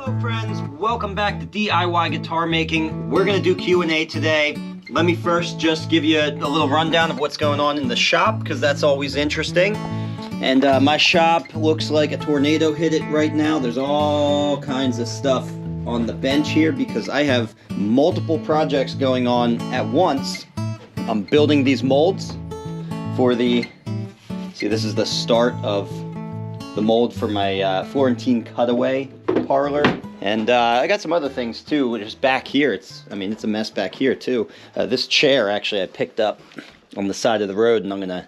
Hello friends, welcome back to DIY guitar making. We're gonna do Q&A today. Let me first just give you a little rundown of what's going on in the shop, because that's always interesting. And my shop looks like a tornado hit it right now. There's all kinds of stuff on the bench here because I have multiple projects going on at once. I'm building these molds for see, this is the start of the mold for my Florentine cutaway parlor. And I got some other things too, which is back here. It's a mess back here too. This chair actually I picked up on the side of the road, and I'm gonna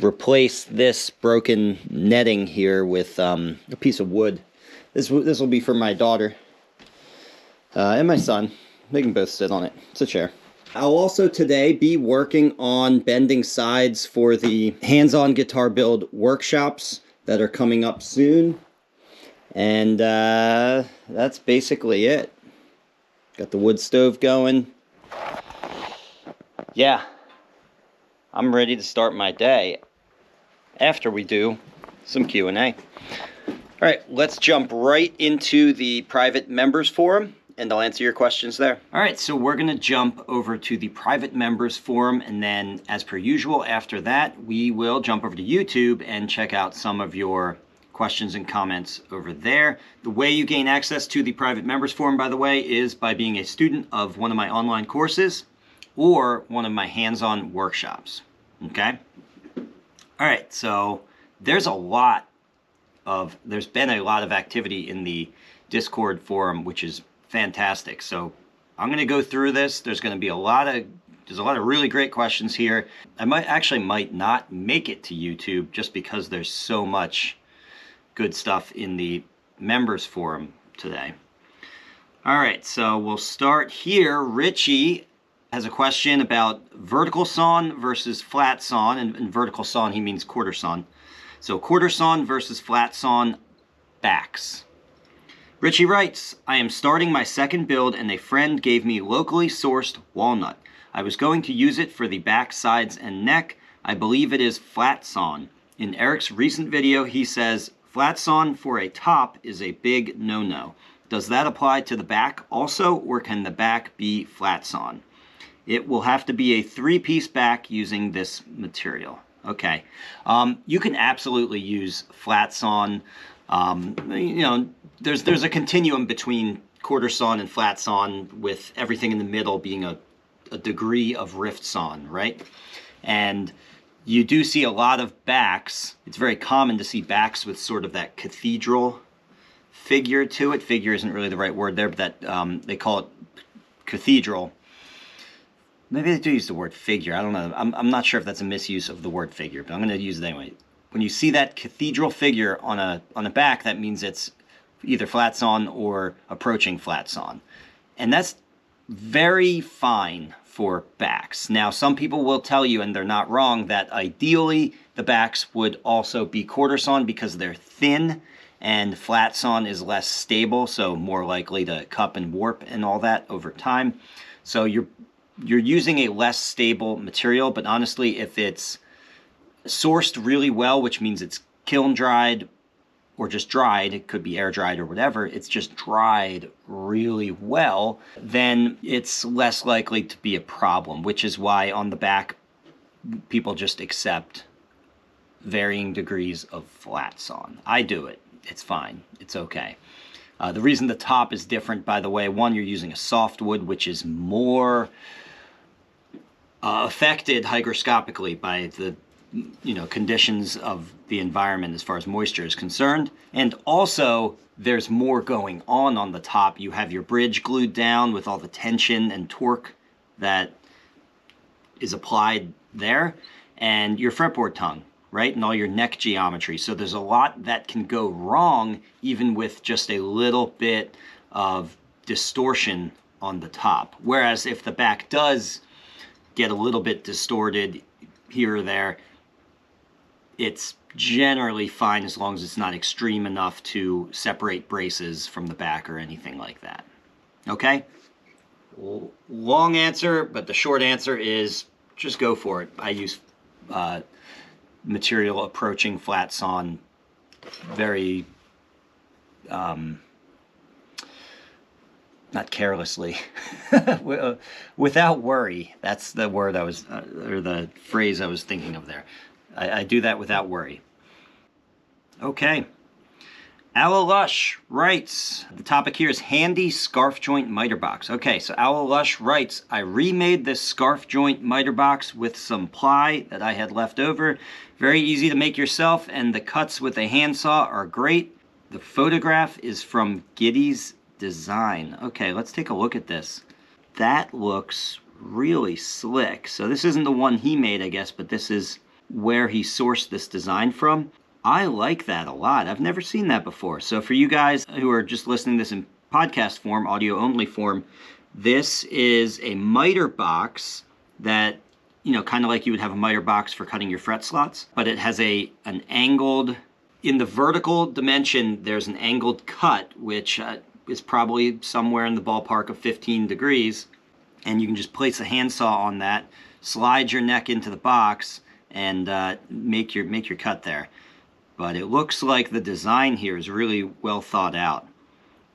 replace this broken netting here with a piece of wood. This will be for my daughter and my son. They can both sit on it. It's a chair. I'll also today be working on bending sides for the hands-on guitar build workshops that are coming up soon. And that's basically it. Got the wood stove going. Yeah, I'm ready to start my day after we do some Q&A. All right, let's jump right into the private members forum, and I'll answer your questions there. All right, so we're gonna jump over to the private members forum, and then as per usual, after that, we will jump over to YouTube and check out some of your questions and comments over there. The way you gain access to the private members forum, by the way, is by being a student of one of my online courses or one of my hands-on workshops, okay? All right, so there's been a lot of activity in the Discord forum, which is fantastic. So I'm gonna go through this. There's a lot of really great questions here. I might not make it to YouTube just because there's so much good stuff in the members forum today. All right, so we'll start here. Richie has a question about vertical sawn versus flat sawn, and vertical sawn, he means quarter sawn. So quarter sawn versus flat sawn backs. Richie writes, I am starting my second build and a friend gave me locally sourced walnut. I was going to use it for the back, sides, and neck. I believe it is flat sawn. In Eric's recent video, he says, flat sawn for a top is a big no-no. Does that apply to the back also, or can the back be flat sawn? It will have to be a 3-piece back using this material. Okay, you can absolutely use flat sawn. There's a continuum between quarter sawn and flat sawn, with everything in the middle being a degree of rift sawn, right? And you do see a lot of backs. It's very common to see backs with sort of that cathedral figure to it. Figure isn't really the right word there, but that they call it cathedral. Maybe they do use the word figure. I don't know. I'm not sure if that's a misuse of the word figure, but I'm going to use it anyway. When you see that cathedral figure on a back, that means it's either flat sawn or approaching flat sawn. And that's very fine for backs. Now, some people will tell you, and they're not wrong, that ideally the backs would also be quarter sawn because they're thin, and flat sawn is less stable, so more likely to cup and warp and all that over time. So you're using a less stable material, but honestly, if it's sourced really well, which means it's kiln dried or just dried, it could be air dried or whatever, it's just dried really well, then it's less likely to be a problem, which is why on the back, people just accept varying degrees of flat sawn. I do it. It's fine. It's okay. The reason the top is different, by the way, one, you're using a softwood, which is more affected hygroscopically by the conditions of the environment as far as moisture is concerned. And also, there's more going on the top. You have your bridge glued down with all the tension and torque that is applied there, and your fretboard tongue, right? And all your neck geometry. So there's a lot that can go wrong even with just a little bit of distortion on the top. Whereas if the back does get a little bit distorted here or there, it's generally fine as long as it's not extreme enough to separate braces from the back or anything like that. Okay? Long answer, but the short answer is just go for it. I use material approaching flat sawn very not carelessly, without worry. That's the word I was, or the phrase I was thinking of there. I do that without worry. Okay. Lush writes, the topic here is handy scarf joint miter box. Okay, so Lush writes, I remade this scarf joint miter box with some ply that I had left over. Very easy to make yourself, and the cuts with a handsaw are great. The photograph is from Giddy's Design. Okay, let's take a look at this. That looks really slick. So this isn't the one he made, I guess, but this is where he sourced this design from. I like that a lot. I've never seen that before. So for you guys who are just listening to this in podcast form, audio only form, this is a miter box that, you know, kind of like you would have a miter box for cutting your fret slots, but it has an angled, in the vertical dimension, there's an angled cut, which is probably somewhere in the ballpark of 15 degrees. And you can just place a handsaw on that, slide your neck into the box, and make your cut there. But it looks like the design here is really well thought out.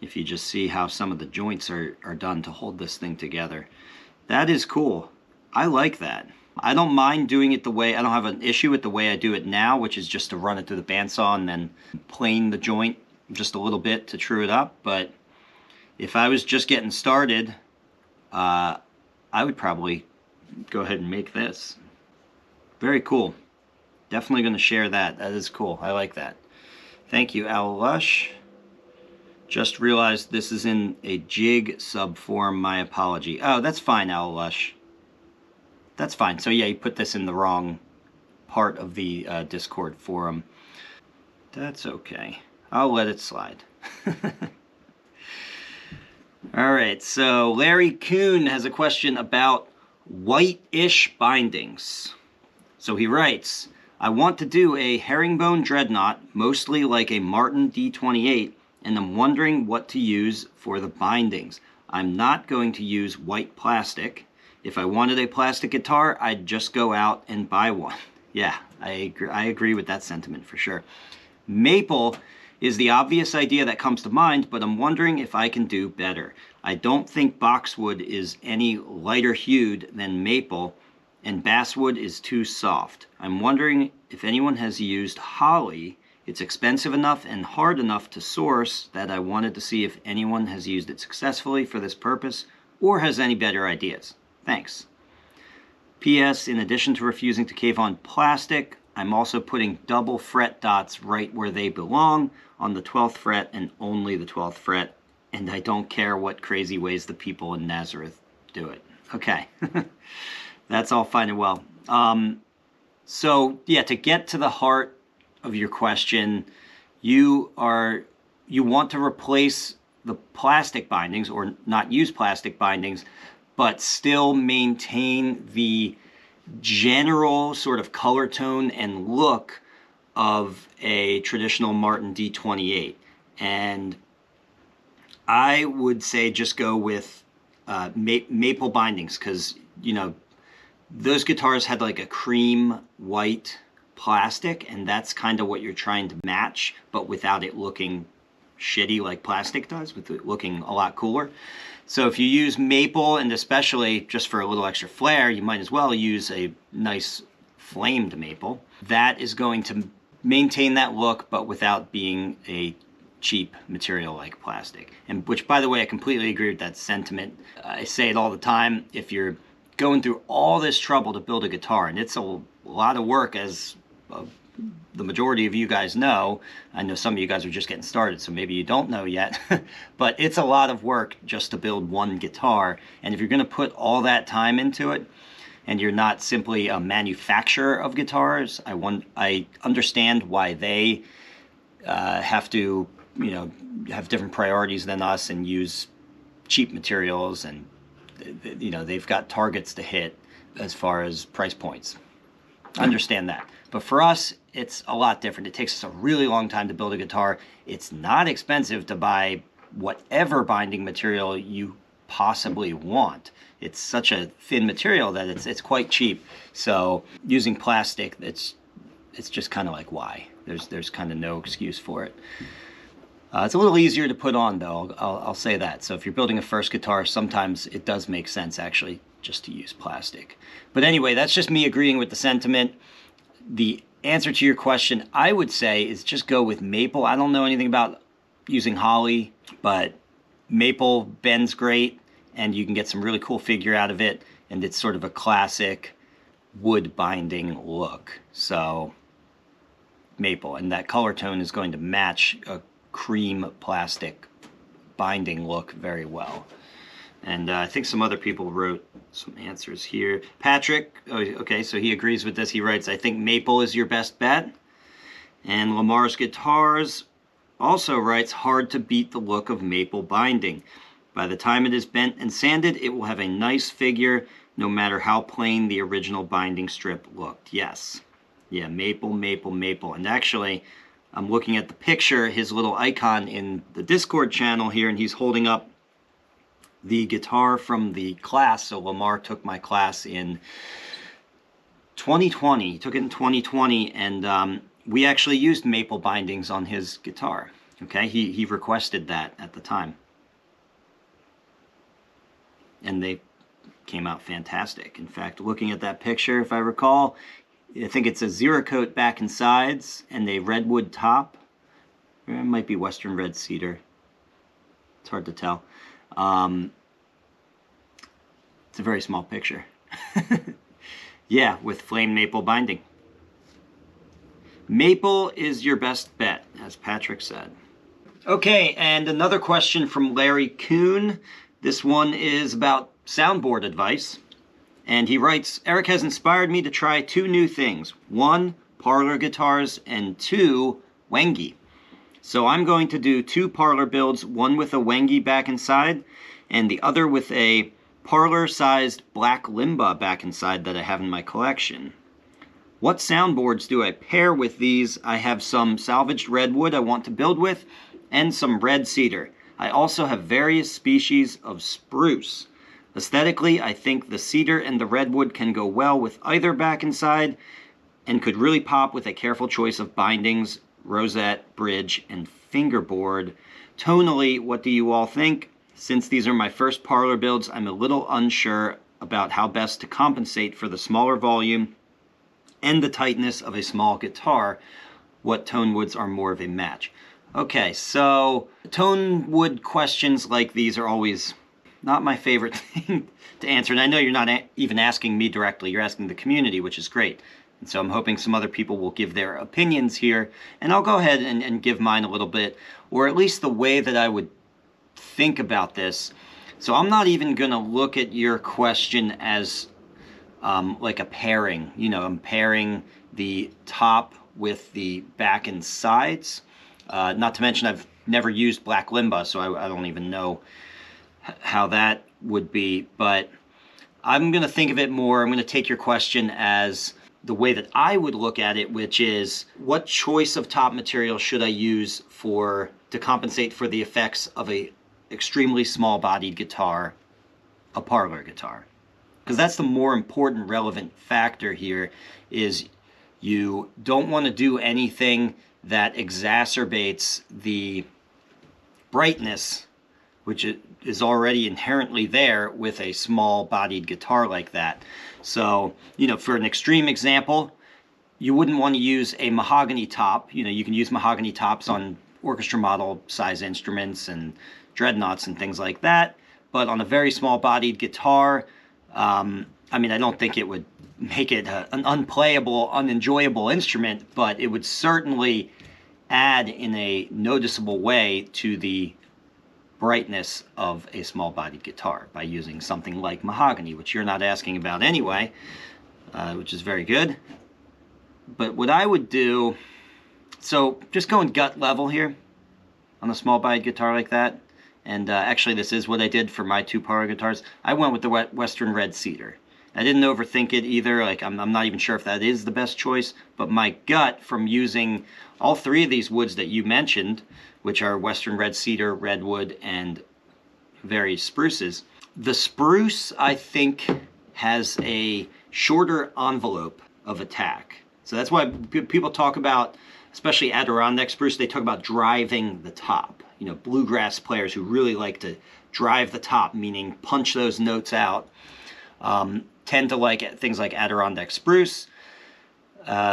If you just see how some of the joints are done to hold this thing together. That is cool. I like that. I don't mind doing it the way, I don't have an issue with the way I do it now, which is just to run it through the bandsaw and then plane the joint just a little bit to true it up. But if I was just getting started, I would probably go ahead and make this. Very cool. Definitely going to share that. That is cool. I like that. Thank you, Lush. Just realized this is in a jig sub form. My apology. Oh, that's fine, Lush. That's fine. So yeah, you put this in the wrong part of the Discord forum. That's okay. I'll let it slide. All right, so Larry Kuhn has a question about white-ish bindings. So he writes, I want to do a herringbone dreadnought, mostly like a Martin D28, and I'm wondering what to use for the bindings. I'm not going to use white plastic. If I wanted a plastic guitar, I'd just go out and buy one. Yeah, I agree with that sentiment for sure. Maple is the obvious idea that comes to mind, but I'm wondering if I can do better. I don't think boxwood is any lighter hued than maple, and basswood is too soft. I'm wondering if anyone has used holly. It's expensive enough and hard enough to source that I wanted to see if anyone has used it successfully for this purpose or has any better ideas. Thanks. P.S. In addition to refusing to cave on plastic, I'm also putting double fret dots right where they belong, on the 12th fret and only the 12th fret, and I don't care what crazy ways the people in Nazareth do it. Okay. That's all fine and well. So yeah, to get to the heart of your question, you want to replace the plastic bindings or not use plastic bindings, but still maintain the general sort of color tone and look of a traditional Martin D28. And I would say just go with maple bindings, because, you know, those guitars had like a cream white plastic, and that's kind of what you're trying to match, but without it looking shitty like plastic does, with it looking a lot cooler. So if you use maple, and especially just for a little extra flair, you might as well use a nice flamed maple. That is going to maintain that look, but without being a cheap material like plastic. And which, by the way, I completely agree with that sentiment. I say it all the time. If you're going through all this trouble to build a guitar, and it's a lot of work, as the majority of you guys know. I know some of you guys are just getting started, so maybe you don't know yet, but it's a lot of work just to build one guitar. And if you're going to put all that time into it, and you're not simply a manufacturer of guitars, I understand why they have to, you know, have different priorities than us and use cheap materials, and you know, they've got targets to hit as far as price points. Understand that. But for us, it's a lot different. It takes us a really long time to build a guitar. It's not expensive to buy whatever binding material you possibly want. It's such a thin material that it's quite cheap. So using plastic, it's just kind of like, why? There's kind of no excuse for it. It's a little easier to put on though, I'll say that. So if you're building a first guitar, sometimes it does make sense actually just to use plastic. But anyway, that's just me agreeing with the sentiment. The answer to your question, I would say, is just go with maple. I don't know anything about using holly, but maple bends great and you can get some really cool figure out of it, and it's sort of a classic wood binding look. So maple, and that color tone is going to match a cream plastic binding look very well. And I think some other people wrote some answers here. Patrick, okay, so he agrees with this. He writes, I think maple is your best bet. And Lamar's Guitars also writes, hard to beat the look of maple binding. By the time it is bent and sanded, it will have a nice figure, no matter how plain the original binding strip looked. Yes. Yeah, maple, maple, maple. And actually, I'm looking at the picture, his little icon in the Discord channel here, and he's holding up the guitar from the class. So Lamar took my class in 2020. He took it in 2020, and we actually used maple bindings on his guitar. Okay, he requested that at the time. And they came out fantastic. In fact, looking at that picture, if I recall, I think it's a zero coat back and sides and a redwood top. It might be Western red cedar. It's hard to tell. It's a very small picture. Yeah, with flame maple binding. Maple is your best bet, as Patrick said. Okay, and another question from Larry Kuhn. This one is about soundboard advice. And he writes, Eric has inspired me to try 2 new things. 1, Parlor guitars, and 2, Wengi. So I'm going to do 2 Parlor builds, one with a Wengi back and side, and the other with a Parlor-sized black limba back and side that I have in my collection. What soundboards do I pair with these? I have some salvaged redwood I want to build with, and some red cedar. I also have various species of spruce. Aesthetically, I think the cedar and the redwood can go well with either back and side, and could really pop with a careful choice of bindings, rosette, bridge, and fingerboard. Tonally, what do you all think? Since these are my first Parlor builds, I'm a little unsure about how best to compensate for the smaller volume and the tightness of a small guitar. What tone woods are more of a match? Okay, so tone wood questions like these are always not my favorite thing to answer. And I know you're not even asking me directly, you're asking the community, which is great. And so I'm hoping some other people will give their opinions here. And I'll go ahead and give mine a little bit, or at least the way that I would think about this. So I'm not even going to look at your question as like a pairing. You know, I'm pairing the top with the back and sides. Not to mention I've never used black limba, so I don't even know how that would be. But I'm going to think of it more, I'm going to take your question as the way that I would look at it, which is what choice of top material should I use to compensate for the effects of a extremely small bodied guitar, a Parlor guitar. Because that's the more important relevant factor here, is you don't want to do anything that exacerbates the brightness, which is already inherently there with a small bodied guitar like that. So, you know, for an extreme example, you wouldn't want to use a mahogany top. You know, you can use mahogany tops on orchestra model size instruments and dreadnoughts and things like that. But on a very small bodied guitar, I mean, I don't think it would make it an unplayable, unenjoyable instrument, but it would certainly add in a noticeable way to the brightness of a small bodied guitar by using something like mahogany, which you're not asking about anyway, which is very good. But what I would do, so just going gut level here on a small bodied guitar like that, and actually this is what I did for my 2 Parlor guitars. I went with the Western red cedar. I didn't overthink it either. Like I'm not even sure if that is the best choice, but my gut from using all 3 of these woods that you mentioned, which are Western red cedar, redwood, and various spruces. The spruce, I think, has a shorter envelope of attack. So that's why people talk about especially Adirondack spruce, they talk about driving the top. You know, bluegrass players who really like to drive the top, meaning punch those notes out, tend to like things like Adirondack spruce,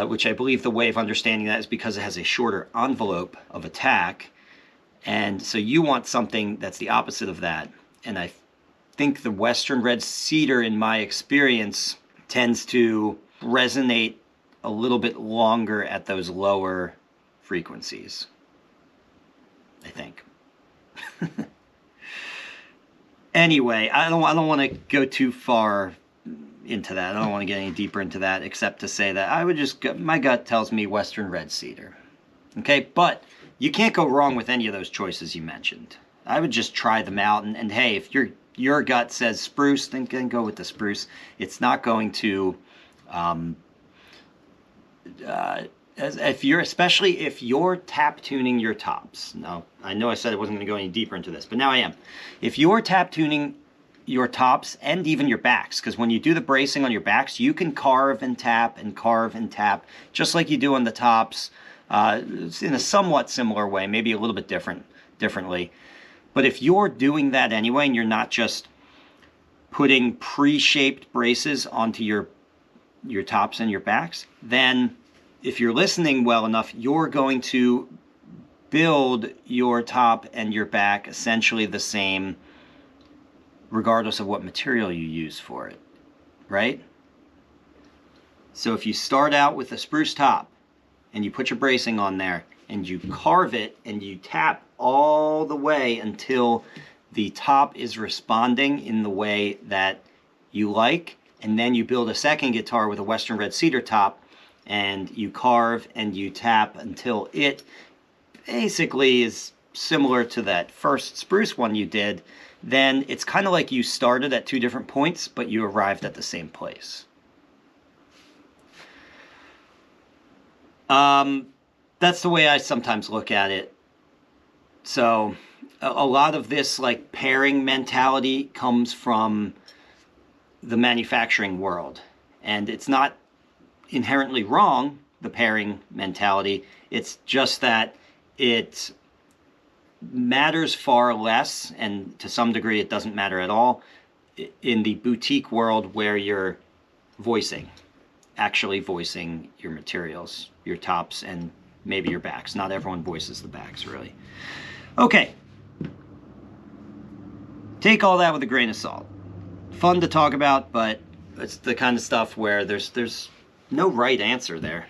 which I believe the way of understanding that is because it has a shorter envelope of attack. And so you want something that's the opposite of that. And I think the Western red cedar, in my experience, tends to resonate a little bit longer at those lower frequencies, I think. Anyway, I don't want to go too far into that. I don't want to get any deeper into that, except to say that I would just go, my gut tells me Western red cedar. Okay, but you can't go wrong with any of those choices you mentioned. I would just try them out, and hey, if your gut says spruce, then go with the spruce. It's not going to, especially if you're tap tuning your tops. Now, I know I said I wasn't going to go any deeper into this, but now I am. If you're tap tuning your tops and even your backs, because when you do the bracing on your backs, you can carve and tap, just like you do on the tops, in a somewhat similar way, maybe a little bit differently. But if you're doing that anyway, and you're not just putting pre-shaped braces onto your tops and your backs, then if you're listening well enough, you're going to build your top and your back essentially the same, regardless of what material you use for it, right? So if you start out with a spruce top and you put your bracing on there and you carve it and you tap all the way until the top is responding in the way that you like, and then you build a second guitar with a Western red cedar top and you carve and you tap until it basically is similar to that first spruce one you did, then it's kind of like you started at two different points, but you arrived at the same place. That's the way I sometimes look at it. So a lot of this like pairing mentality comes from the manufacturing world, and it's not inherently wrong, the pairing mentality. It's just that it matters far less, and to some degree it doesn't matter at all, in the boutique world where you're actually voicing your materials, your tops, and maybe your backs. Not everyone voices the backs, really. Okay. Take all that with a grain of salt. Fun to talk about, but it's the kind of stuff where there's no right answer there.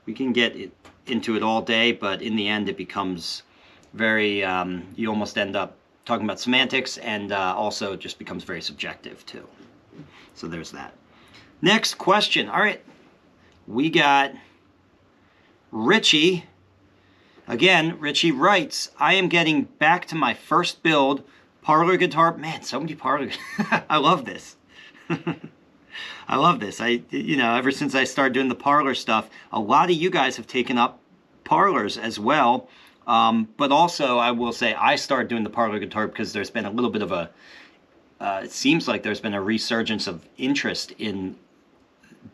We can get into it all day, but in the end it becomes very, you almost end up talking about semantics, and also it just becomes very subjective too. So there's that. Next question. All right. We got Richie. Again, Richie writes, I am getting back to my first build, Parlor guitar. Man, so many Parlor. I love this. I love this. Ever since I started doing the Parlor stuff, a lot of you guys have taken up Parlors as well. But also, I will say, I started doing the Parlor guitar because there's been a little bit of a, it seems like there's been a resurgence of interest in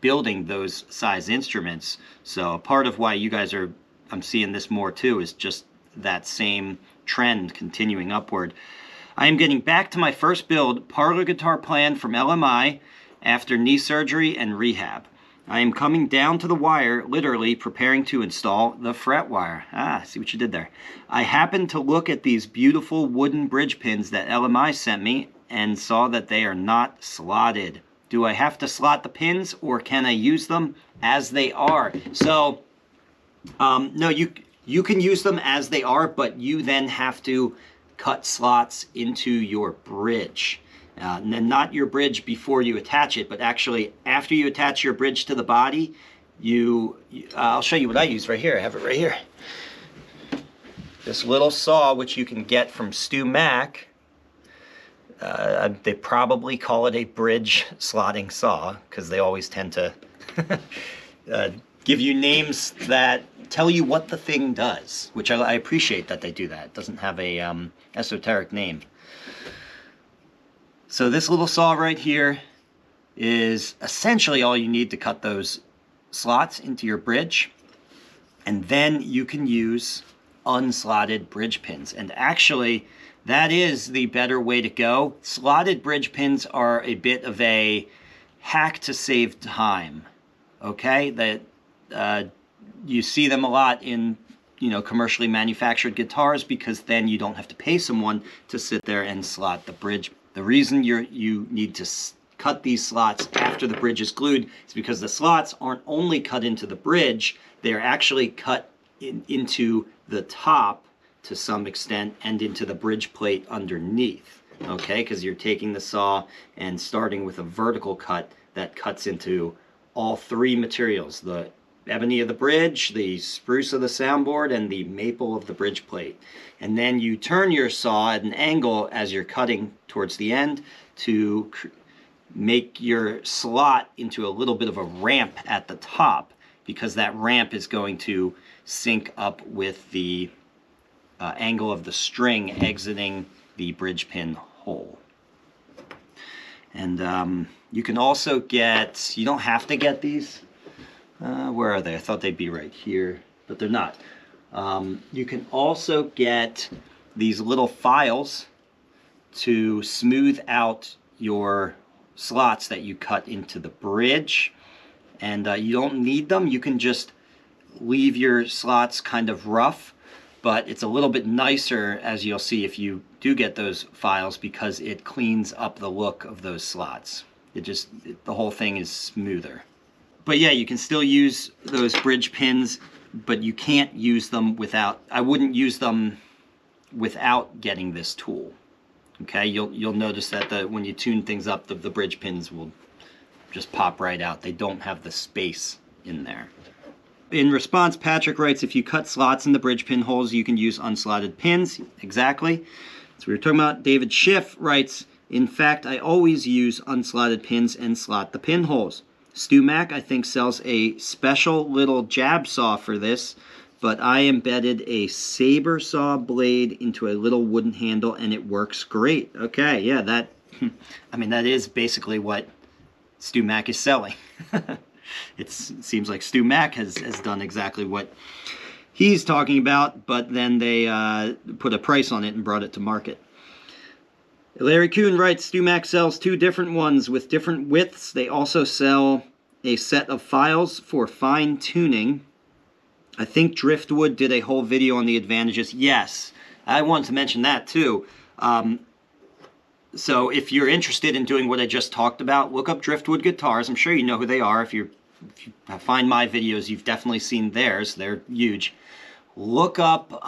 building those size instruments. So a part of why you guys are, I'm seeing this more too, is just that same trend continuing upward. I am getting back to my first build, Parlor guitar plan from LMI after knee surgery and rehab. I am coming down to the wire, literally preparing to install the fret wire. Ah, see what you did there. I happened to look at these beautiful wooden bridge pins that LMI sent me and saw that they are not slotted. Do I have to slot the pins, or can I use them as they are? So, no, you can use them as they are, but you then have to cut slots into your bridge. And not your bridge before you attach it, but actually after you attach your bridge to the body, I'll show you what I use right here. I have it right here. This little saw, which you can get from Stu Mac. They probably call it a bridge slotting saw, because they always tend to give you names that tell you what the thing does, which I appreciate that they do that. It doesn't have a esoteric name. So this little saw right here is essentially all you need to cut those slots into your bridge. And then you can use unslotted bridge pins. And actually, that is the better way to go. Slotted bridge pins are a bit of a hack to save time. Okay, that you see them a lot in, you know, commercially manufactured guitars, because then you don't have to pay someone to sit there and slot the bridge. The reason you need to cut these slots after the bridge is glued is because the slots aren't only cut into the bridge, they're actually cut into the top to some extent and into the bridge plate underneath. Okay, because you're taking the saw and starting with a vertical cut that cuts into all three materials: the ebony of the bridge, the spruce of the soundboard, and the maple of the bridge plate. And then you turn your saw at an angle as you're cutting towards the end to make your slot into a little bit of a ramp at the top, because that ramp is going to sync up with the angle of the string exiting the bridge pin hole. And you can also get, you don't have to get these. Where are they? I thought they'd be right here, but they're not. You can also get these little files to smooth out your slots that you cut into the bridge. And you don't need them. You can just leave your slots kind of rough, but it's a little bit nicer, as you'll see if you do get those files, because it cleans up the look of those slots. The whole thing is smoother. But yeah, you can still use those bridge pins, but you can't use them without, I wouldn't use them without getting this tool. Okay, you'll notice that when you tune things up, the bridge pins will just pop right out. They don't have the space in there. In response, Patrick writes, if you cut slots in the bridge pin holes, you can use unslotted pins. Exactly. So we were talking about. David Schiff writes, in fact, I always use unslotted pins and slot the pinholes. Stu Mac, I think, sells a special little jab saw for this, but I embedded a saber saw blade into a little wooden handle and it works great. Okay, yeah, that, I mean, that is basically what Stu Mac is selling. It seems like Stu Mac has done exactly what he's talking about, but then they put a price on it and brought it to market. Larry Kuhn writes, Stu Mac sells two different ones with different widths. They also sell a set of files for fine tuning. I think Driftwood did a whole video on the advantages. Yes, I wanted to mention that too. So if you're interested in doing what I just talked about, look up Driftwood guitars. I'm sure you know who they are. If you find my videos, you've definitely seen theirs. They're huge. Look up,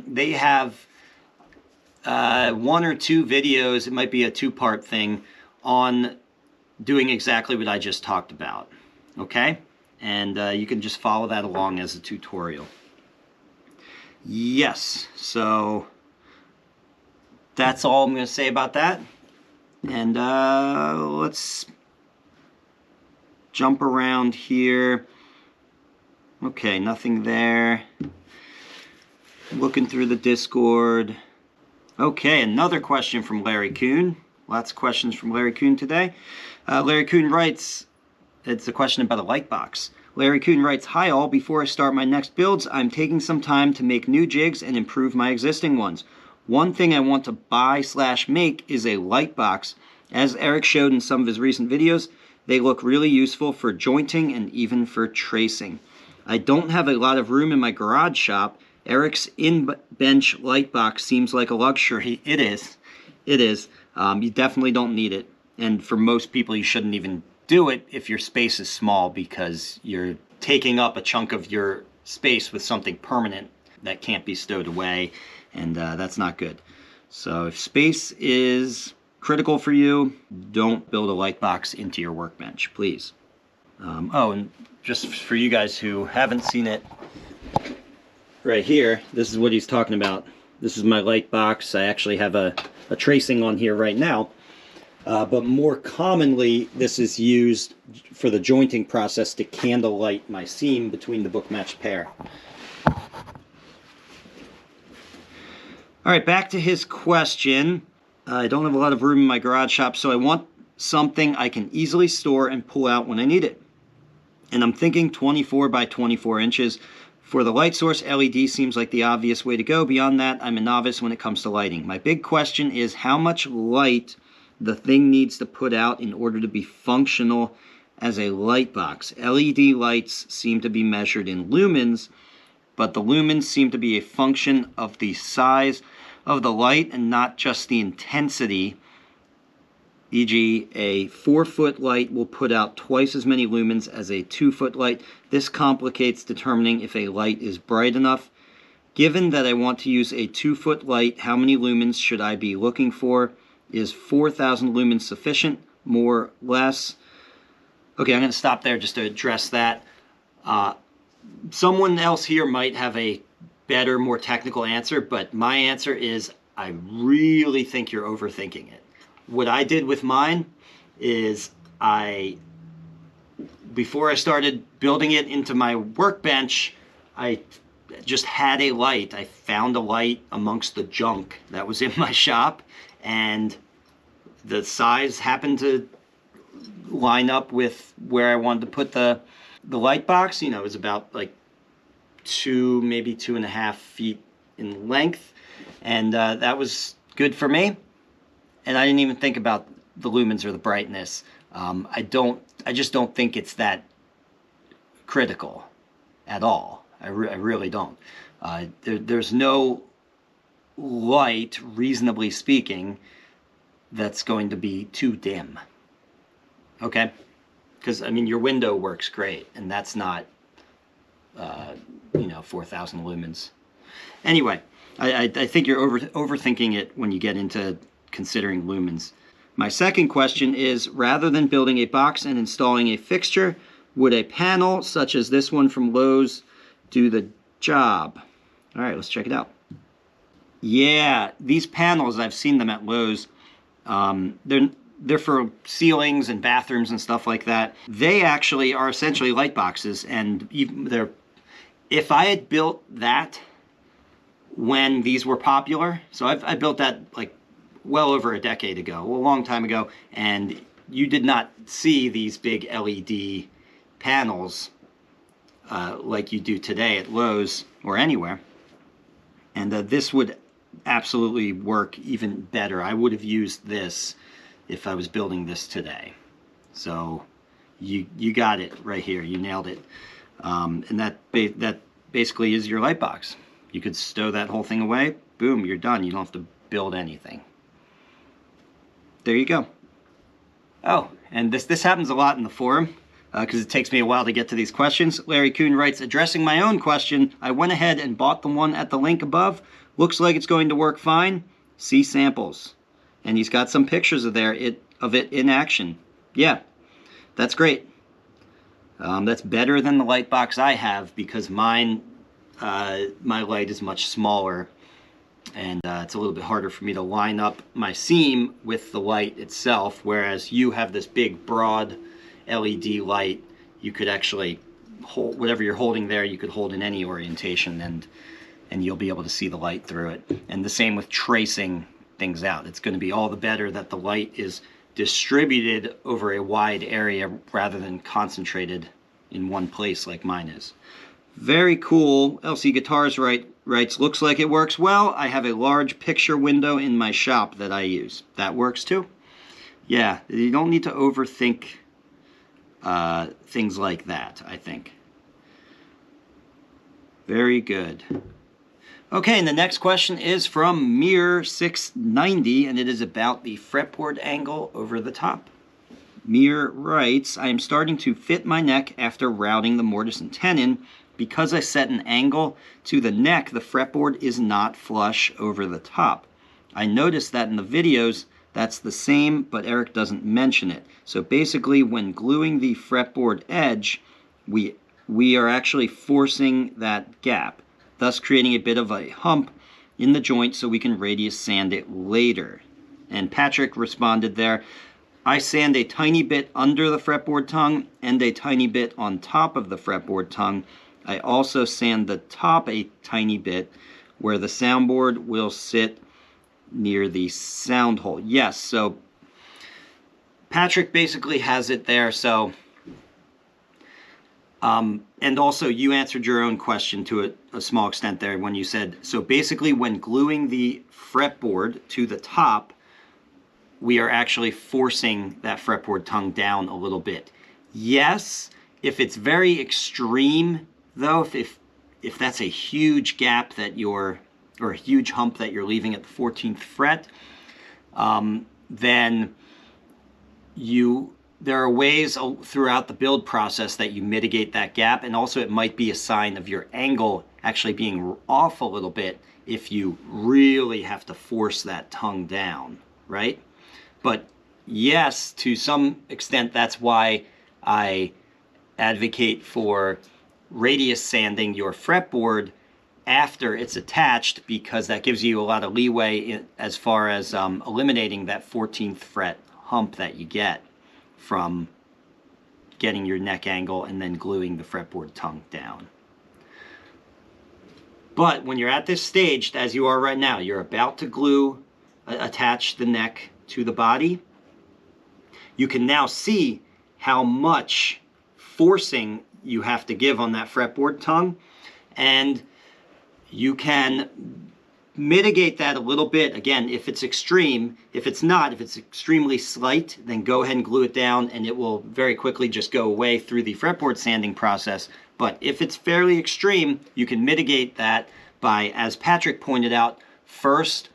they have one or two videos, it might be a two-part thing, on doing exactly what I just talked about. Okay? And you can just follow that along as a tutorial. Yes, so that's all I'm going to say about that. And let's jump around here. Okay, nothing there. Looking through the Discord. Okay, another question from Larry Kuhn. Lots of questions from Larry Kuhn today. Larry Kuhn writes, it's a question about a light box. Larry Kuhn writes, hi all, before I start my next builds, I'm taking some time to make new jigs and improve my existing ones. One thing I want to buy/make is a light box. As Eric showed in some of his recent videos, they look really useful for jointing and even for tracing. I don't have a lot of room in my garage shop. Eric's in-bench light box seems like a luxury. It is. It is. You definitely don't need it. And for most people, you shouldn't even do it if your space is small, because you're taking up a chunk of your space with something permanent that can't be stowed away, and that's not good. So if space is critical for you, don't build a light box into your workbench, please. Oh, and just for you guys who haven't seen it, right here, this is what he's talking about. This is my light box. I actually have a tracing on here right now. But more commonly, this is used for the jointing process to candle light my seam between the book-matched pair. All right, back to his question. I don't have a lot of room in my garage shop, so I want something I can easily store and pull out when I need it. And I'm thinking 24 by 24 inches For the light source, LED seems like the obvious way to go. Beyond that, I'm a novice when it comes to lighting. My big question is how much light the thing needs to put out in order to be functional as a light box. LED lights seem to be measured in lumens, but the lumens seem to be a function of the size of the light and not just the intensity. E.g., a 4-foot light will put out twice as many lumens as a 2-foot light. This complicates determining if a light is bright enough. Given that I want to use a 2-foot light, how many lumens should I be looking for? Is 4,000 lumens sufficient? More, less? Okay, I'm going to stop there just to address that. Someone else here might have a better, more technical answer, but my answer is I really think you're overthinking it. What I did with mine is before I started building it into my workbench, I just had a light. I found a light amongst the junk that was in my shop, and the size happened to line up with where I wanted to put the light box. You know, it was about like 2, maybe 2.5 feet in length, and that was good for me. And I didn't even think about the lumens or the brightness. I just don't think it's that critical at all. I really don't. There's no light, reasonably speaking, that's going to be too dim. Okay? Because, I mean, your window works great, and that's not, 4,000 lumens. Anyway, I think you're overthinking it when you get into considering lumens. My second question is, rather than building a box and installing a fixture, would a panel such as this one from Lowe's do the job? All right, let's check it out. Yeah, these panels, I've seen them at Lowe's. They're for ceilings and bathrooms and stuff like that. They actually are essentially light boxes, and if I had built that when these were popular, so I built that like well over a decade ago, a long time ago, and you did not see these big LED panels like you do today at Lowe's or anywhere. And this would absolutely work even better. I would have used this if I was building this today. So you got it right here. You nailed it. And that basically is your light box. You could stow that whole thing away. Boom, you're done. You don't have to build anything. There you go. Oh, and this happens a lot in the forum because it takes me a while to get to these questions. Larry Kuhn writes, addressing my own question, I went ahead and bought the one at the link above. Looks like it's going to work fine. See samples. And he's got some pictures of it in action. Yeah, that's great. That's better than the light box I have because mine, my light is much smaller. And it's a little bit harder for me to line up my seam with the light itself, whereas you have this big, broad LED light. You could actually hold whatever you're holding there, you could hold in any orientation, and you'll be able to see the light through it. And the same with tracing things out. It's going to be all the better that the light is distributed over a wide area rather than concentrated in one place like mine is. Very cool. LC Guitars writes, looks like it works well. I have a large picture window in my shop that I use. That works too? Yeah, you don't need to overthink things like that, I think. Very good. Okay, and the next question is from Mir690, and it is about the fretboard angle over the top. Mir writes, I am starting to fit my neck after routing the mortise and tenon. Because I set an angle to the neck, the fretboard is not flush over the top. I noticed that in the videos, that's the same, but Eric doesn't mention it. So basically, when gluing the fretboard edge, we are actually forcing that gap, thus creating a bit of a hump in the joint so we can radius sand it later. And Patrick responded there, I sand a tiny bit under the fretboard tongue and a tiny bit on top of the fretboard tongue. I also sand the top a tiny bit where the soundboard will sit near the sound hole. Yes, so Patrick basically has it there. So And also, you answered your own question to a small extent there when you said, so basically when gluing the fretboard to the top, we are actually forcing that fretboard tongue down a little bit. Yes, if it's very extreme, though, if that's a huge gap that or a huge hump that you're leaving at the 14th fret, then there are ways throughout the build process that you mitigate that gap, and also it might be a sign of your angle actually being off a little bit if you really have to force that tongue down, right? But yes, to some extent, that's why I advocate for radius sanding your fretboard after it's attached, because that gives you a lot of leeway as far as eliminating that 14th fret hump that you get from getting your neck angle and then gluing the fretboard tongue down. But when you're at this stage, as you are right now, you're about to attach the neck to the body, you can now see how much forcing you have to give on that fretboard tongue, and you can mitigate that a little bit. Again, if it's extreme. If it's not, if it's extremely slight, then go ahead and glue it down and it will very quickly just go away through the fretboard sanding process. But if it's fairly extreme, you can mitigate that by, as Patrick pointed out, first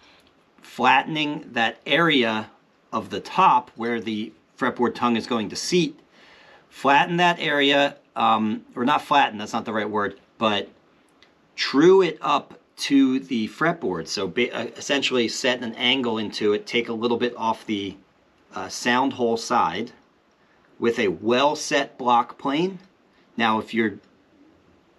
flattening that area of the top where the fretboard tongue is going to seat. Flatten that area, or not flatten, that's not the right word, but true it up to the fretboard. So essentially set an angle into it, take a little bit off the sound hole side with a well set block plane. Now if your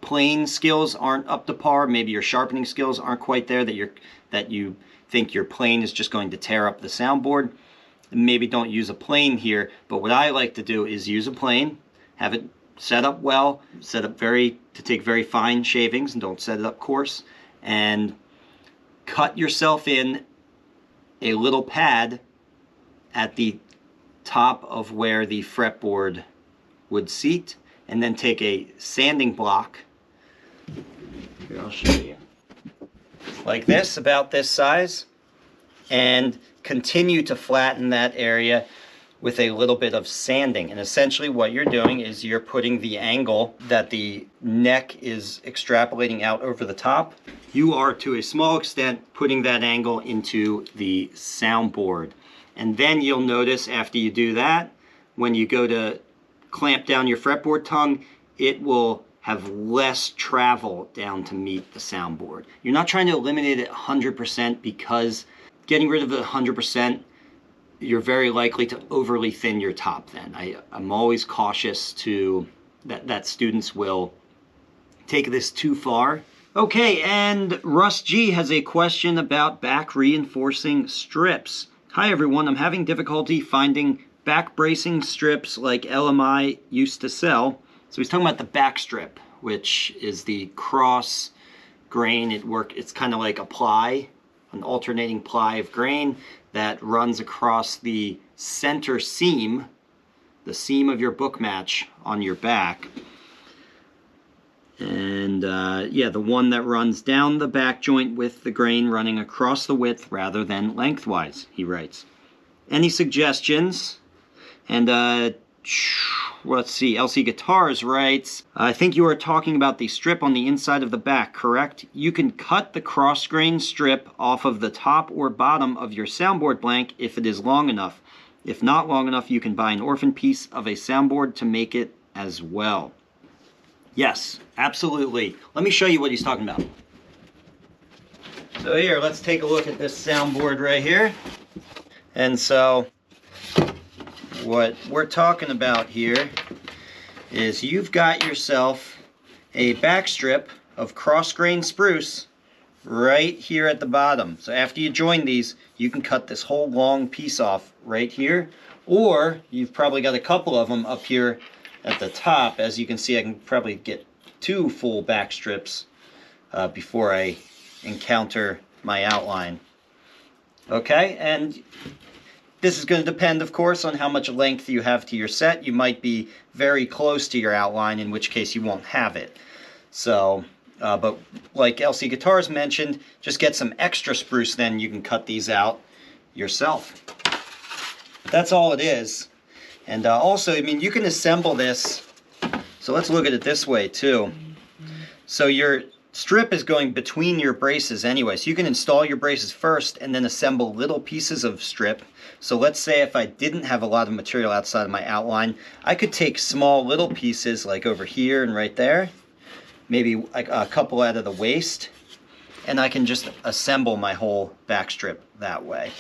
plane skills aren't up to par, maybe your sharpening skills aren't quite there, that you think your plane is just going to tear up the soundboard, maybe don't use a plane here. But what I like to do is use a plane, have it set up well, set up to take very fine shavings, and don't set it up coarse, and cut yourself in a little pad at the top of where the fretboard would seat, and then take a sanding block, here I'll show you, like this, about this size, and continue to flatten that area with a little bit of sanding. And essentially what you're doing is you're putting the angle that the neck is extrapolating out over the top. You are, to a small extent, putting that angle into the soundboard. And then you'll notice after you do that, when you go to clamp down your fretboard tongue, it will have less travel down to meet the soundboard. You're not trying to eliminate it 100%, because getting rid of it 100%, you're very likely to overly thin your top then. I'm always cautious that students will take this too far. Okay, and Russ G has a question about back reinforcing strips. Hi everyone, I'm having difficulty finding back bracing strips like LMI used to sell. So he's talking about the backstrip, which is the cross grain. It's kind of like a ply, an alternating ply of grain that runs across the center seam, the seam of your book match on your back. And yeah, the one that runs down the back joint with the grain running across the width rather than lengthwise, he writes. Any suggestions? And let's see, LC Guitars writes, I think you are talking about the strip on the inside of the back, correct? You can cut the cross-grain strip off of the top or bottom of your soundboard blank if it is long enough. If not long enough, you can buy an orphan piece of a soundboard to make it as well. Yes, absolutely. Let me show you what he's talking about. So here, let's take a look at this soundboard right here. And so what we're talking about here is you've got yourself a backstrip of cross-grain spruce right here at the bottom. So after you join these, you can cut this whole long piece off right here, or you've probably got a couple of them up here at the top. As you can see, I can probably get 2 full back strips before I encounter my outline. Okay, and This is going to depend, of course, on how much length you have to your set. You might be very close to your outline, in which case you won't have it. So, but like LC Guitars mentioned, just get some extra spruce, then you can cut these out yourself. But that's all it is. And also, I mean, you can assemble this. So let's look at it this way too. So your strip is going between your braces anyway, so you can install your braces first and then assemble little pieces of strip. So let's say if I didn't have a lot of material outside of my outline, I could take small little pieces like over here and right there, maybe like a couple out of the waist, and I can just assemble my whole back strip that way.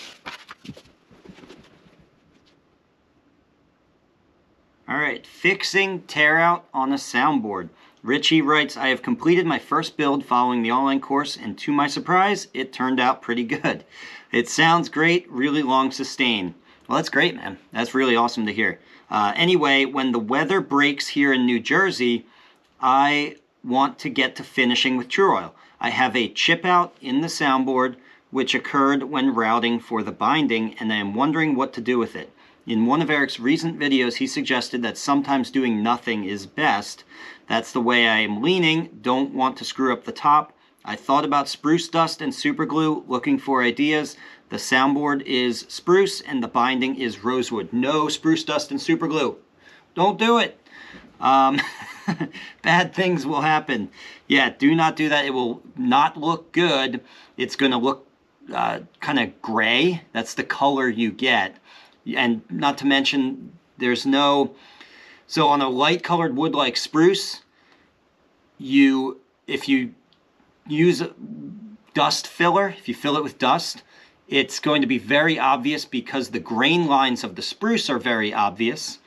All right, fixing tear out on a soundboard. Richie writes, I have completed my first build following the online course, and to my surprise, it turned out pretty good. It sounds great, really long sustain. Well, that's great, man. That's really awesome to hear. Anyway, when the weather breaks here in New Jersey, I want to get to finishing with Tearout. I have a chip out in the soundboard, which occurred when routing for the binding, and I am wondering what to do with it. In one of Eric's recent videos, he suggested that sometimes doing nothing is best. That's the way I am leaning. Don't want to screw up the top. I thought about spruce dust and super glue, looking for ideas. The soundboard is spruce and the binding is rosewood. No spruce dust and super glue. Don't do it. Bad things will happen. Yeah, do not do that. It will not look good. It's going to look kind of gray. That's the color you get. And not to mention, there's no... So on a light colored wood like spruce, if you use dust filler, if you fill it with dust, it's going to be very obvious because the grain lines of the spruce are very obvious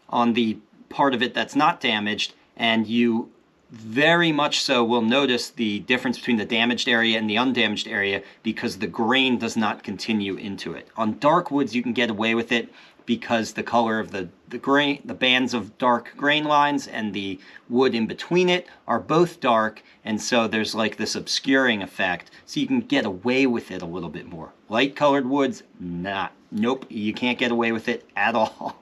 on the part of it that's not damaged, and you very much so will notice the difference between the damaged area and the undamaged area because the grain does not continue into it. On dark woods, you can get away with it because the color of the grain, the bands of dark grain lines and the wood in between it are both dark, and so there's like this obscuring effect, so you can get away with it a little bit more. Light colored woods, nope, you can't get away with it at all.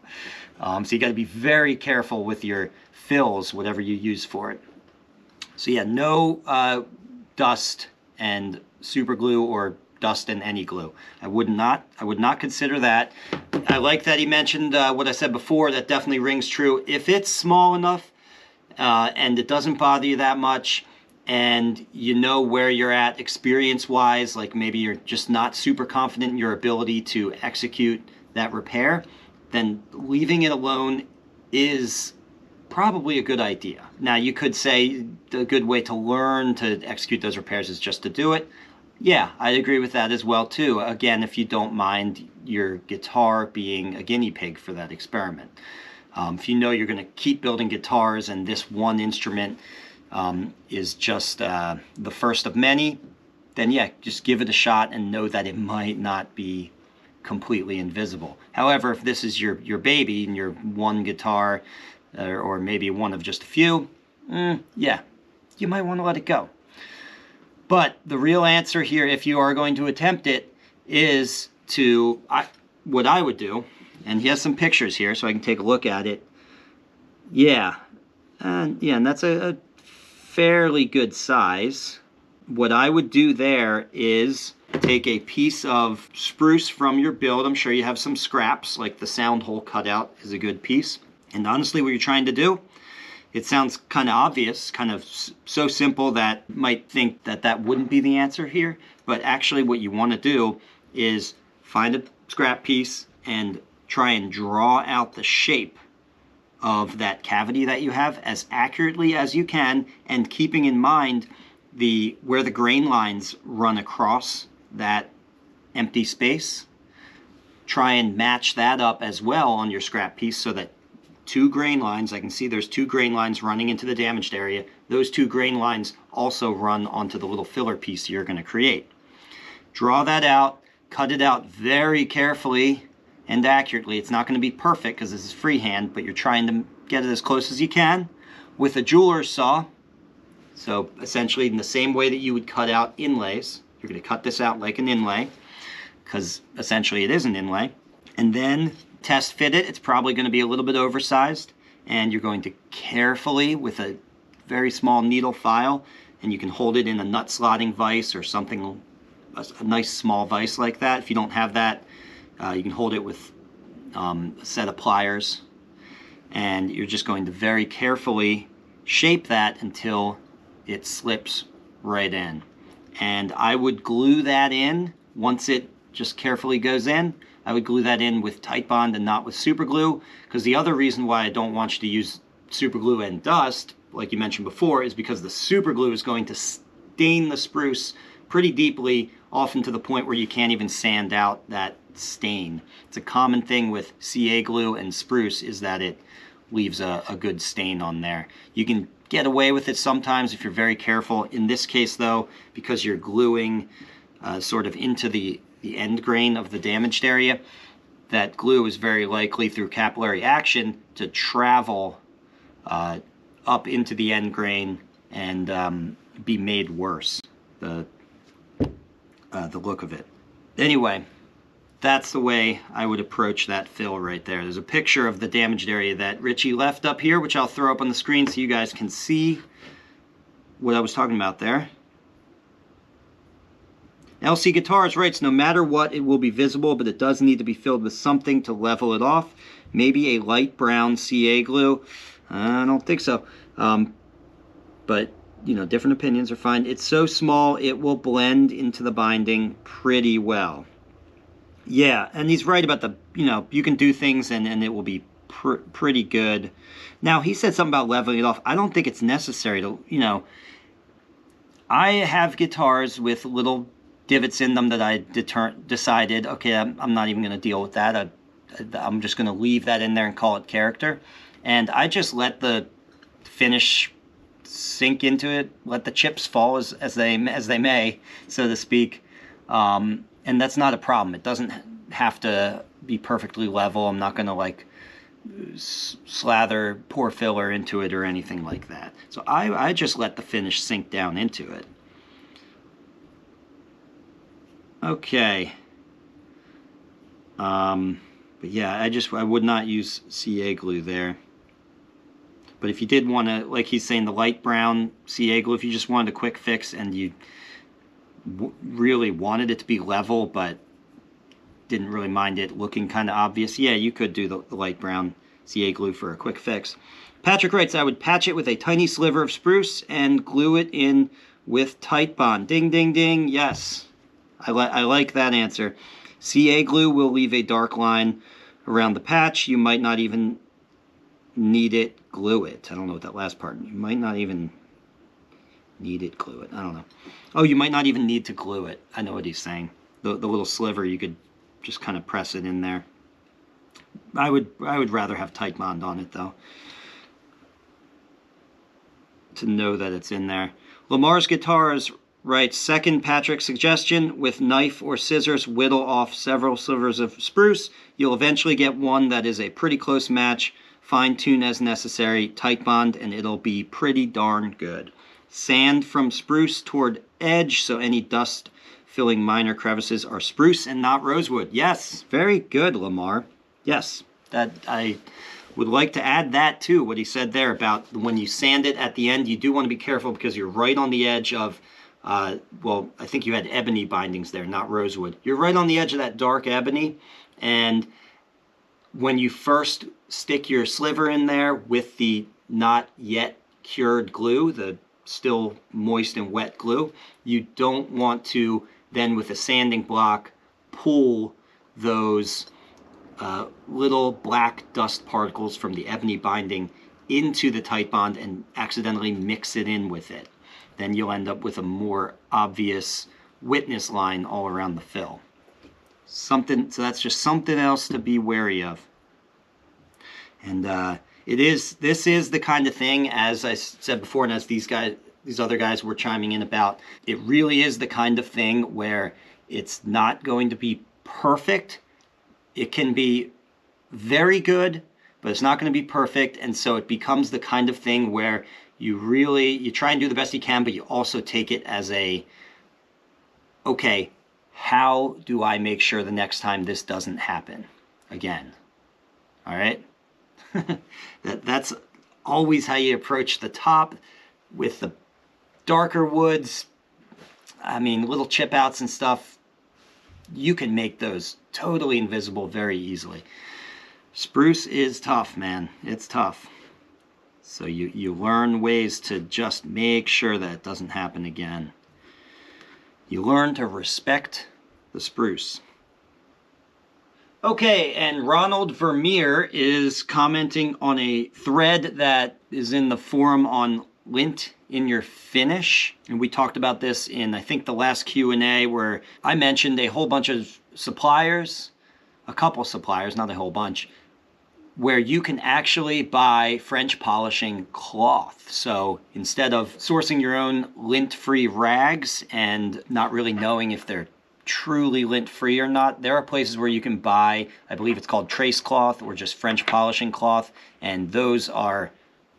So you got to be very careful with your fills, whatever you use for it. So yeah, no dust and super glue or dust and any glue. I would not consider that. I like that he mentioned what I said before. That definitely rings true. If it's small enough and it doesn't bother you that much, and you know where you're at experience-wise, like maybe you're just not super confident in your ability to execute that repair, then leaving it alone is probably a good idea. Now, you could say the good way to learn to execute those repairs is just to do it. Yeah, I'd agree with that as well too. Again, if you don't mind your guitar being a guinea pig for that experiment. If you know you're going to keep building guitars and this one instrument is just the first of many, then yeah, just give it a shot and know that it might not be completely invisible. However, if this is your baby and your one guitar, or maybe one of just a few, yeah, you might want to let it go. But the real answer here, if you are going to attempt it, is to, what I would do, and he has some pictures here so I can take a look at it. Yeah, and that's a fairly good size. What I would do there is take a piece of spruce from your build. I'm sure you have some scraps, like the sound hole cutout is a good piece. And honestly, what you're trying to do, it sounds kind of obvious, kind of so simple that you might think that that wouldn't be the answer here. But actually what you want to do is find a scrap piece and try and draw out the shape of that cavity that you have as accurately as you can, and keeping in mind where the grain lines run across that empty space. Try and match that up as well on your scrap piece so that two grain lines, I can see there's two grain lines running into the damaged area. Those two grain lines also run onto the little filler piece you're going to create. Draw that out, cut it out very carefully and accurately. It's not going to be perfect because this is freehand, but you're trying to get it as close as you can with a jeweler's saw. So essentially in the same way that you would cut out inlays, you're going to cut this out like an inlay, because essentially it is an inlay. and then test fit it. It's probably going to be a little bit oversized, and you're going to carefully, with a very small needle file, and you can hold it in a nut slotting vise or something, a nice small vise like that. If you don't have that, you can hold it with a set of pliers, and you're just going to very carefully shape that until it slips right in. And I would glue that in once it just carefully goes in. I would glue that in with Titebond and not with super glue, because the other reason why I don't want you to use super glue and dust, like you mentioned before, is because the super glue is going to stain the spruce pretty deeply, often to the point where you can't even sand out that stain. It's a common thing with CA glue and spruce, is that it leaves a good stain on there. You can get away with it sometimes if you're very careful. In this case though, because you're gluing sort of into the end grain of the damaged area, that glue is very likely through capillary action to travel up into the end grain and be made worse, the look of it. Anyway, that's the way I would approach that fill right there. There's a picture of the damaged area that Richie left up here, which I'll throw up on the screen so you guys can see what I was talking about there. LC Guitars writes, no matter what, it will be visible, but it does need to be filled with something to level it off. Maybe a light brown CA glue. I don't think so. But, you know, different opinions are fine. It's so small, it will blend into the binding pretty well. Yeah, and he's right about the, you know, you can do things and it will be pretty good. Now, he said something about leveling it off. I don't think it's necessary to, you know, I have guitars with little divots in them that I decided, okay, I'm not even going to deal with that. I'm just going to leave that in there and call it character. And I just let the finish sink into it, let the chips fall as they may, so to speak. And that's not a problem. It doesn't have to be perfectly level. I'm not going to like slather pour filler into it or anything like that. So I just let the finish sink down into it. Okay. But yeah, I would not use CA glue there. But if you did want to, like he's saying, the light brown CA glue, if you just wanted a quick fix and you really wanted it to be level but didn't really mind it looking kind of obvious, yeah, you could do the light brown CA glue for a quick fix. Patrick writes, I would patch it with a tiny sliver of spruce and glue it in with Titebond. Ding, ding, ding. Yes. I like that answer. CA glue will leave a dark line around the patch. You might not even need it, glue it. I don't know what that last part. You might not even need it, glue it. I don't know. Oh, you might not even need to glue it. I know what he's saying. The little sliver, you could just kind of press it in there. I would rather have Titebond on it though, to know that it's in there. Lamar's Guitars writes, second Patrick's suggestion, with knife or scissors, whittle off several slivers of spruce. You'll eventually get one that is a pretty close match. Fine tune as necessary, Titebond, and it'll be pretty darn good. Sand from spruce toward edge, so any dust filling minor crevices are spruce and not rosewood. Yes, very good, Lamar. Yes, that I would like to add that too, what he said there about when you sand it at the end, you do want to be careful because you're right on the edge of well, I think you had ebony bindings there, not rosewood. You're right on the edge of that dark ebony, and when you first stick your sliver in there with the not yet cured glue, the still moist and wet glue, you don't want to then with a sanding block pull those little black dust particles from the ebony binding into the Titebond and accidentally mix it in with it. Then you'll end up with a more obvious witness line all around the fill. So that's just something else to be wary of. And this is the kind of thing, as I said before, and as these other guys were chiming in about, it really is the kind of thing where it's not going to be perfect. It can be very good, but it's not going to be perfect, and so it becomes the kind of thing where you try and do the best you can, but you also take it as a, okay, how do I make sure the next time this doesn't happen? again. All right? That's always how you approach the top with the darker woods. I mean, little chip outs and stuff, you can make those totally invisible very easily. Spruce is tough, man. It's tough. So you learn ways to just make sure that it doesn't happen again. You learn to respect the spruce. Okay, and Ronald Vermeer is commenting on a thread that is in the forum on lint in your finish. And we talked about this in, I think, the last Q&A, where I mentioned a whole bunch of suppliers, a couple suppliers, not a whole bunch, where you can actually buy French polishing cloth. So instead of sourcing your own lint-free rags and not really knowing if they're truly lint-free or not, there are places where you can buy, I believe it's called trace cloth or just French polishing cloth, and those are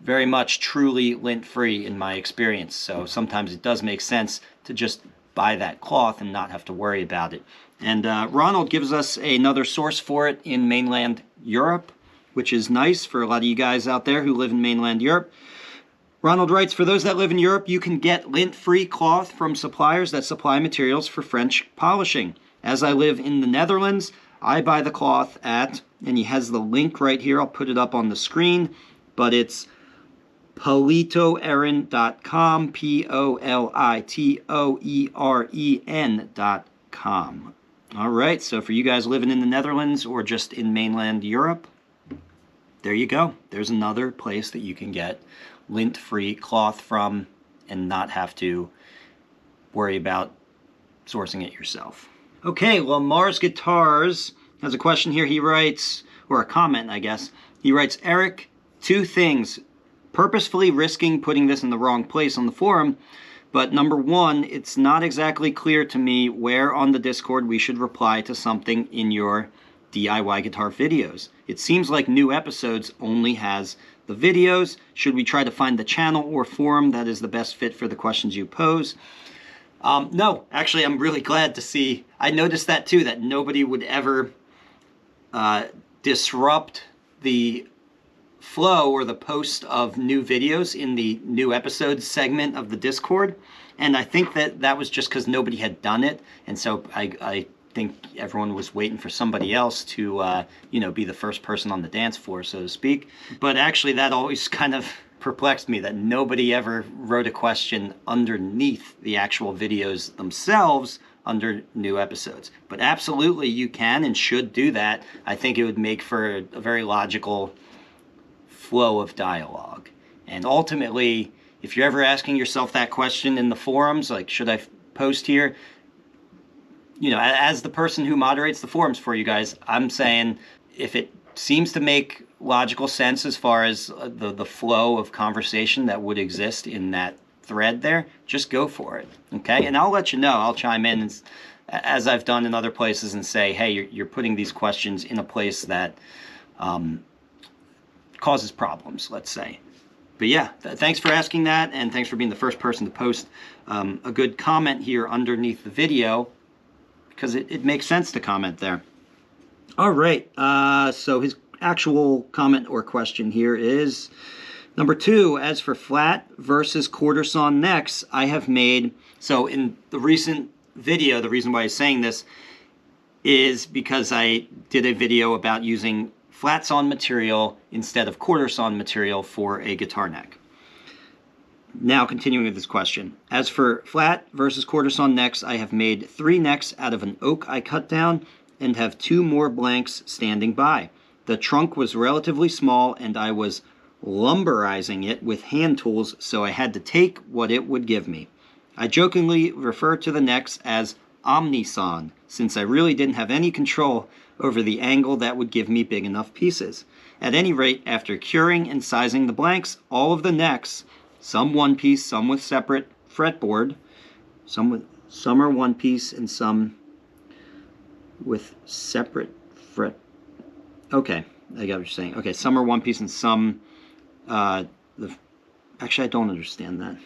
very much truly lint-free in my experience. So sometimes it does make sense to just buy that cloth and not have to worry about it. And Ronald gives us another source for it in mainland Europe, which is nice for a lot of you guys out there who live in mainland Europe. Ronald writes, for those that live in Europe, you can get lint-free cloth from suppliers that supply materials for French polishing. As I live in the Netherlands, I buy the cloth at, and he has the link right here, I'll put it up on the screen, but it's politoeren.com, politoeren.com. All right, so for you guys living in the Netherlands or just in mainland Europe, there you go. There's another place that you can get lint-free cloth from and not have to worry about sourcing it yourself. Okay, Lamar's Guitars has a question here. He writes, or a comment, I guess. He writes, Eric, 2 things. Purposefully risking putting this in the wrong place on the forum, but number 1, it's not exactly clear to me where on the Discord we should reply to something in your DIY guitar videos. It seems like new episodes only has the videos. Should we try to find the channel or forum that is the best fit for the questions you pose? No, actually, I'm really glad to see. I noticed that too, that nobody would ever disrupt the flow or the post of new videos in the new episodes segment of the Discord. And I think that that was just because nobody had done it. And so I think everyone was waiting for somebody else to, be the first person on the dance floor, so to speak. But actually, that always kind of perplexed me, that nobody ever wrote a question underneath the actual videos themselves under new episodes. But absolutely, you can and should do that. I think it would make for a very logical flow of dialogue. And ultimately, if you're ever asking yourself that question in the forums, like, should I post here? As the person who moderates the forums for you guys, I'm saying if it seems to make logical sense as far as the flow of conversation that would exist in that thread there, just go for it, okay? And I'll let you know. I'll chime in as I've done in other places and say, hey, you're putting these questions in a place that causes problems, let's say. But yeah, thanks for asking that, and thanks for being the first person to post a good comment here underneath the video, because it makes sense to comment there. All right, so his actual comment or question here is, number 2, as for flat versus quarter sawn necks, I have made, so in the recent video, the reason why I'm saying this is because I did a video about using flat sawn material instead of quarter sawn material for a guitar neck. Now, continuing with this question. As for flat versus quarter sawn necks, I have made 3 necks out of an oak I cut down and have 2 more blanks standing by. The trunk was relatively small and I was lumberizing it with hand tools, so I had to take what it would give me. I jokingly refer to the necks as omni-sawn, since I really didn't have any control over the angle that would give me big enough pieces. At any rate, after curing and sizing the blanks, all of the necks, some one piece, some with separate fretboard, some are one piece and some with separate fret. Okay, I got what you're saying. Okay, some are one piece and some, actually I don't understand that.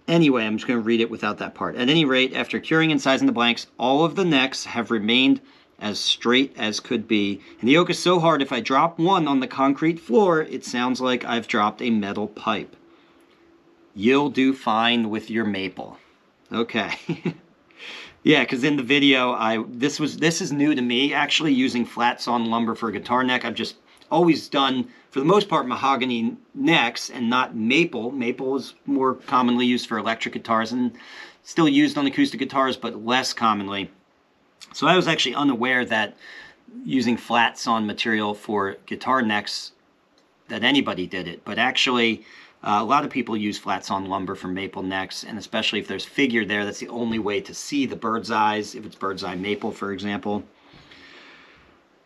Anyway, I'm just going to read it without that part. At any rate, after curing and sizing the blanks, all of the necks have remained as straight as could be. And the oak is so hard, if I drop one on the concrete floor, it sounds like I've dropped a metal pipe. You'll do fine with your maple. Okay. Yeah, because in the video, this is new to me, actually, using flat-sawn lumber for a guitar neck. I've just always done, for the most part, mahogany necks and not maple. Maple is more commonly used for electric guitars and still used on acoustic guitars, but less commonly. So I was actually unaware that using flat-sawn material for guitar necks, that anybody did it. But actually, a lot of people use flat-sawn lumber for maple necks, and especially if there's figure there, that's the only way to see the bird's eyes, if it's bird's eye maple, for example.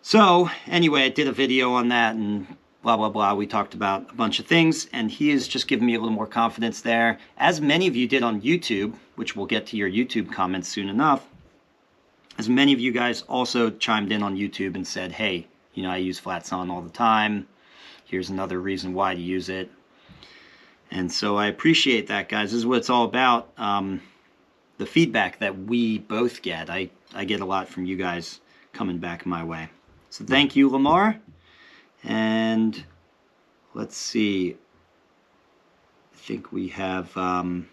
So, anyway, I did a video on that, and blah, blah, blah. We talked about a bunch of things, and he has just given me a little more confidence there. As many of you did on YouTube, which we'll get to your YouTube comments soon enough, as many of you guys also chimed in on YouTube and said, hey, you know, I use flat-sawn all the time. Here's another reason why to use it. And so I appreciate that, guys. This is what it's all about. The feedback that we both get. I get a lot from you guys coming back my way. So thank you, Lamar. And let's see. I think we have, a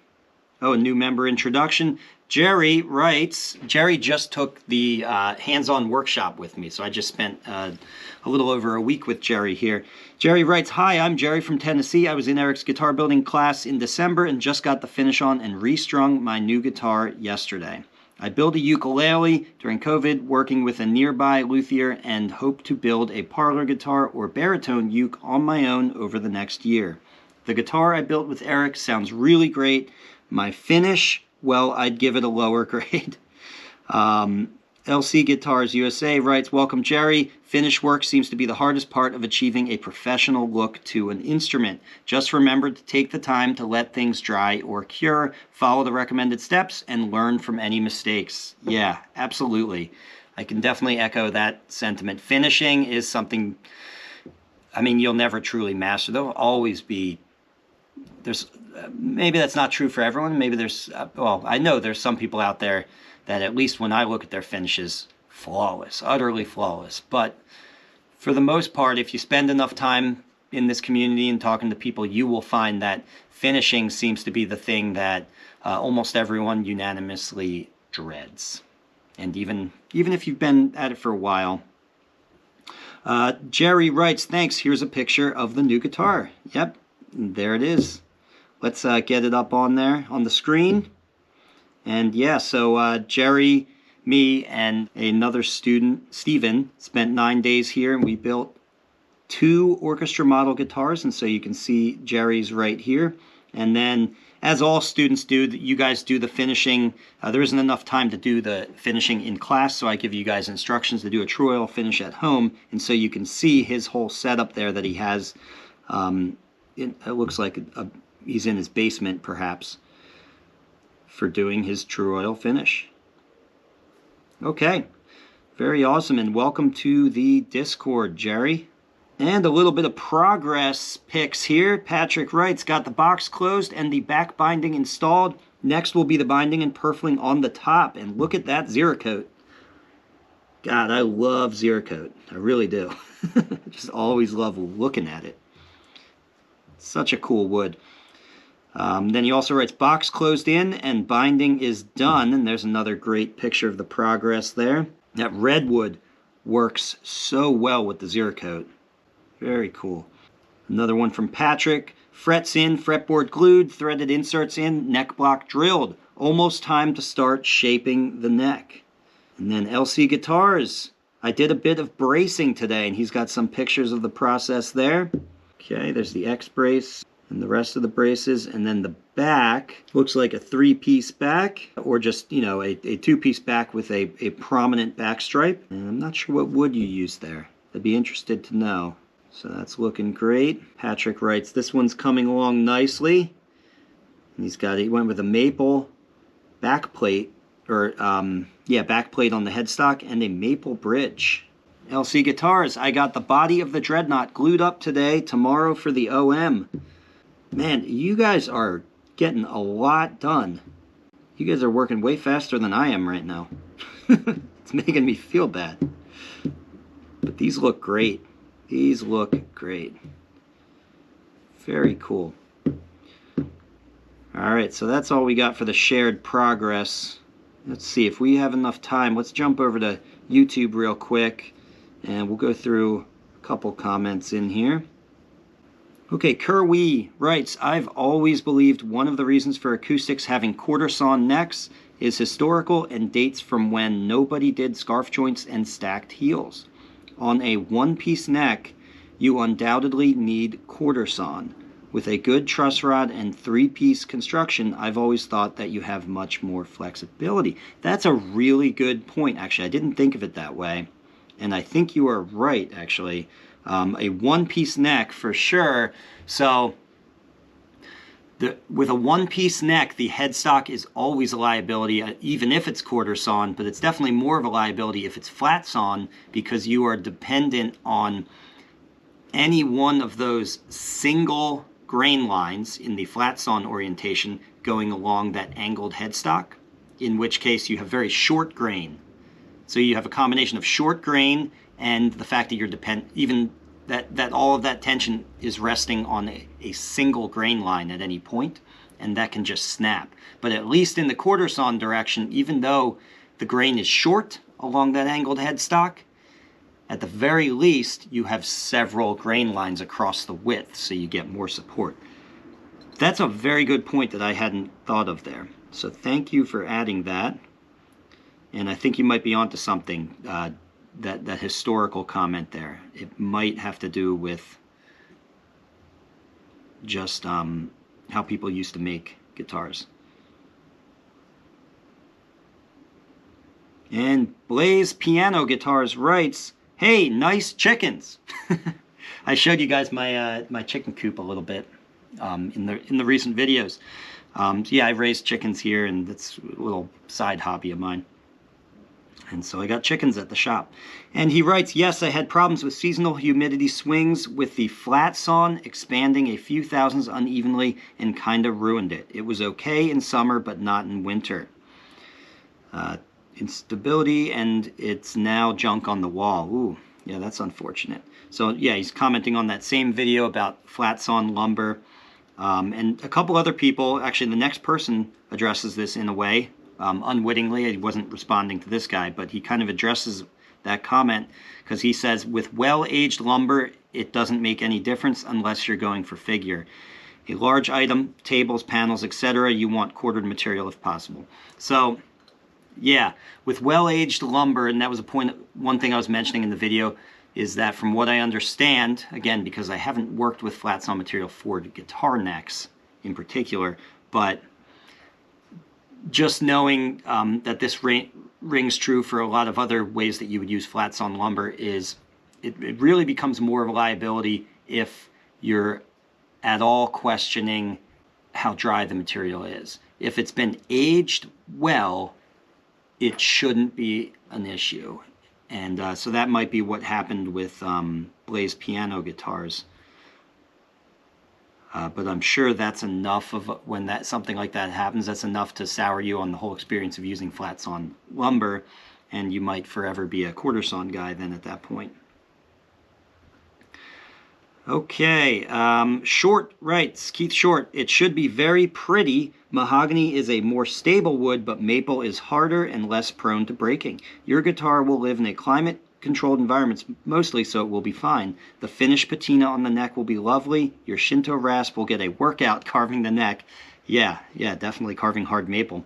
new member introduction. Jerry writes, Jerry just took the hands-on workshop with me, so I just spent a little over a week with Jerry here. Jerry writes, hi, I'm Jerry from Tennessee. I was in Eric's guitar building class in December and just got the finish on and restrung my new guitar yesterday. I built a ukulele during COVID, working with a nearby luthier, and hope to build a parlor guitar or baritone uke on my own over the next year. The guitar I built with Eric sounds really great. My finish, well, I'd give it a lower grade. LC Guitars USA writes, welcome, Jerry. Finish work seems to be the hardest part of achieving a professional look to an instrument. Just remember to take the time to let things dry or cure, follow the recommended steps, and learn from any mistakes. Yeah, absolutely. I can definitely echo that sentiment. Finishing is something, I mean, you'll never truly master. There'll always be, maybe that's not true for everyone. Maybe there's, well, I know there's some people out there that at least when I look at their finishes, flawless, utterly flawless. But for the most part, if you spend enough time in this community and talking to people, you will find that finishing seems to be the thing that almost everyone unanimously dreads. And even if you've been at it for a while. Jerry writes, thanks, here's a picture of the new guitar. Yep, there it is. Let's get it up on there on the screen. And yeah, so Jerry, me, and another student, Steven, spent 9 days here, and we built 2 orchestra model guitars. And so you can see Jerry's right here. And then, as all students do, you guys do the finishing. There isn't enough time to do the finishing in class, so I give you guys instructions to do a true oil finish at home. And so you can see his whole setup there that he has. It looks like he's in his basement, perhaps, for doing his true oil finish. Okay, very awesome, and welcome to the Discord, Jerry. And a little bit of progress pics here. Patrick writes, got the box closed and the back binding installed. Next will be the binding and purfling on the top, and look at that Zerakote. God, I love Zerakote. I really do. Just always love looking at it. Such a cool wood. Then he also writes, box closed in and binding is done. And there's another great picture of the progress there. That redwood works so well with the Zerakote. Very cool. Another one from Patrick. Frets in, fretboard glued, threaded inserts in, neck block drilled. Almost time to start shaping the neck. And then LC Guitars. I did a bit of bracing today, and he's got some pictures of the process there. Okay, there's the X brace and the rest of the braces, and then the back looks like a 3-piece back, or just, you know, a 2-piece back with a prominent back stripe. And I'm not sure what wood you used there. I'd be interested to know. So that's looking great. Patrick writes, this one's coming along nicely. And he went with a maple back plate, or back plate on the headstock and a maple bridge. LC Guitars, I got the body of the Dreadnought glued up today, tomorrow for the OM. Man, you guys are getting a lot done. You guys are working way faster than I am right now. It's making me feel bad. But these look great. These look great. Very cool. Alright, so that's all we got for the shared progress. Let's see if we have enough time. Let's jump over to YouTube real quick and we'll go through a couple comments in here. Okay, Kerwee writes, I've always believed one of the reasons for acoustics having quarter sawn necks is historical and dates from when nobody did scarf joints and stacked heels. On a one-piece neck, you undoubtedly need quarter sawn. With a good truss rod and three-piece construction, I've always thought that you have much more flexibility. That's a really good point, actually. I didn't think of it that way. And I think you are right, actually. A one-piece neck, for sure. So, with a one-piece neck, the headstock is always a liability, even if it's quarter sawn, but it's definitely more of a liability if it's flat sawn, because you are dependent on any one of those single grain lines in the flat sawn orientation going along that angled headstock, in which case you have very short grain. So you have a combination of short grain and the fact that you're even that all of that tension is resting on a single grain line at any point, and that can just snap. But at least in the quarter sawn direction, even though the grain is short along that angled headstock, at the very least, you have several grain lines across the width, so you get more support. That's a very good point that I hadn't thought of there. So thank you for adding that. And I think you might be onto something, that historical comment there. It might have to do with just how people used to make guitars. And Blaze Piano Guitars writes, hey, nice chickens. I showed you guys my my chicken coop a little bit in the recent videos. So yeah, I've raised chickens here, and that's a little side hobby of mine. And so I got chickens at the shop. And he writes, yes, I had problems with seasonal humidity swings with the flat sawn expanding a few thousandths unevenly and kind of ruined it. It was okay in summer, but not in winter. Instability, and it's now junk on the wall. Ooh, yeah, that's unfortunate. So yeah, he's commenting on that same video about flat sawn lumber. And a couple other people, actually the next person addresses this in a way, unwittingly. He wasn't responding to this guy, but he kind of addresses that comment because he says, with well-aged lumber, it doesn't make any difference unless you're going for figure. A large item, tables, panels, etc., you want quartered material if possible. So yeah, with well-aged lumber, and that was one thing I was mentioning in the video, is that from what I understand, again, because I haven't worked with flat sawn material for guitar necks in particular, but just knowing that this rings true for a lot of other ways that you would use flat sawn lumber is it really becomes more of a liability if you're at all questioning how dry the material is. If it's been aged well, it shouldn't be an issue. And so that might be what happened with Blaze Piano Guitars. But I'm sure that's enough of, when something like that happens, that's enough to sour you on the whole experience of using flat sawn lumber, and you might forever be a quarter sawn guy then at that point. Okay, Short writes, Keith Short, it should be very pretty. Mahogany is a more stable wood, but maple is harder and less prone to breaking. Your guitar will live in a climate-controlled environment mostly, so it will be fine. The finished patina on the neck will be lovely. Your Shinto rasp will get a workout carving the neck. Yeah, definitely carving hard maple.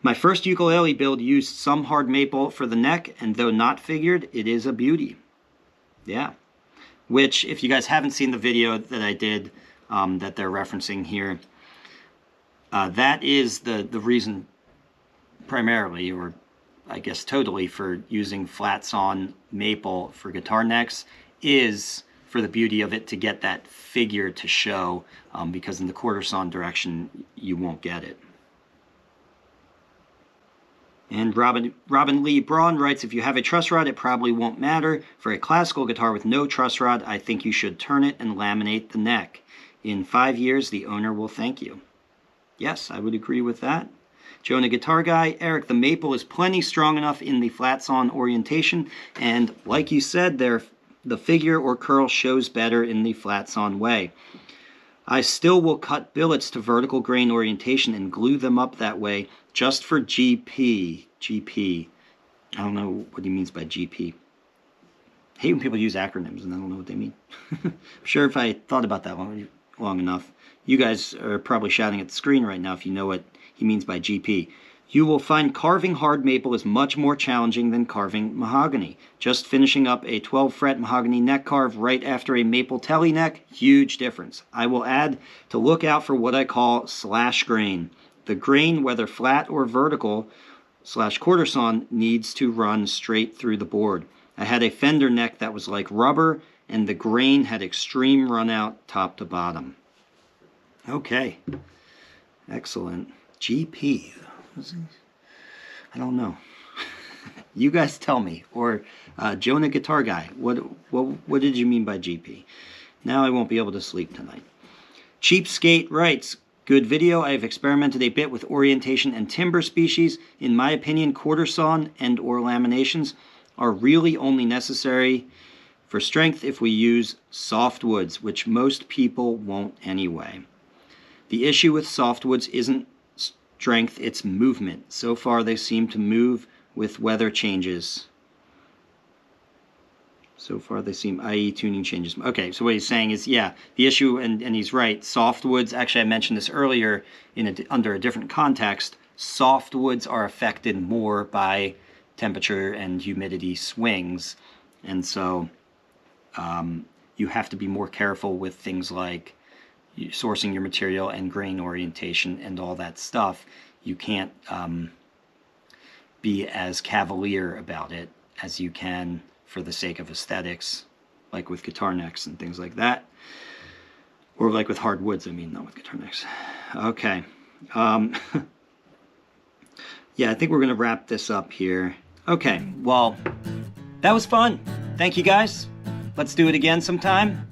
My first ukulele build used some hard maple for the neck, and though not figured, it is a beauty. Yeah. Which, if you guys haven't seen the video that I did that they're referencing here, that is the reason primarily, or I guess totally, for using flat sawn maple for guitar necks, is for the beauty of it, to get that figure to show, because in the quarter sawn direction you won't get it. And Robin Lee Braun writes, if you have a truss rod, it probably won't matter. For a classical guitar with no truss rod, I think you should turn it and laminate the neck. In 5 years, the owner will thank you. Yes, I would agree with that. Jonah Guitar Guy, Eric, the maple is plenty strong enough in the flat sawn orientation, and like you said there, the figure or curl shows better in the flat sawn way. I still will cut billets to vertical grain orientation and glue them up that way just for GP. GP. I don't know what he means by GP. I hate when people use acronyms and I don't know what they mean. I'm sure if I thought about that long enough, you guys are probably shouting at the screen right now if you know what he means by GP. You will find carving hard maple is much more challenging than carving mahogany. Just finishing up a 12-fret mahogany neck carve right after a maple telly neck, huge difference. I will add to look out for what I call slash grain. The grain, whether flat or vertical / quarter sawn, needs to run straight through the board. I had a fender neck that was like rubber, and the grain had extreme run out top to bottom. Okay, excellent. GP. I don't know. You guys tell me. Or Jonah Guitar Guy, what did you mean by GP? Now I won't be able to sleep tonight. Cheapskate writes, good video. I have experimented a bit with orientation and timber species. In my opinion, quarter sawn and or laminations are really only necessary for strength if we use softwoods, which most people won't anyway. The issue with softwoods isn't strength, it's movement. So far they seem to move with weather changes. So far they seem, i.e. tuning changes. Okay, so what he's saying is, yeah, the issue, and he's right, softwoods, actually I mentioned this earlier under a different context, softwoods are affected more by temperature and humidity swings, and so you have to be more careful with things like sourcing your material and grain orientation and all that stuff. You can't be as cavalier about it as you can for the sake of aesthetics, like with guitar necks and things like that, or like with hardwoods, I mean, not with guitar necks. Okay. Yeah, I think we're going to wrap this up here. Okay, well, that was fun. Thank you, guys. Let's do it again sometime.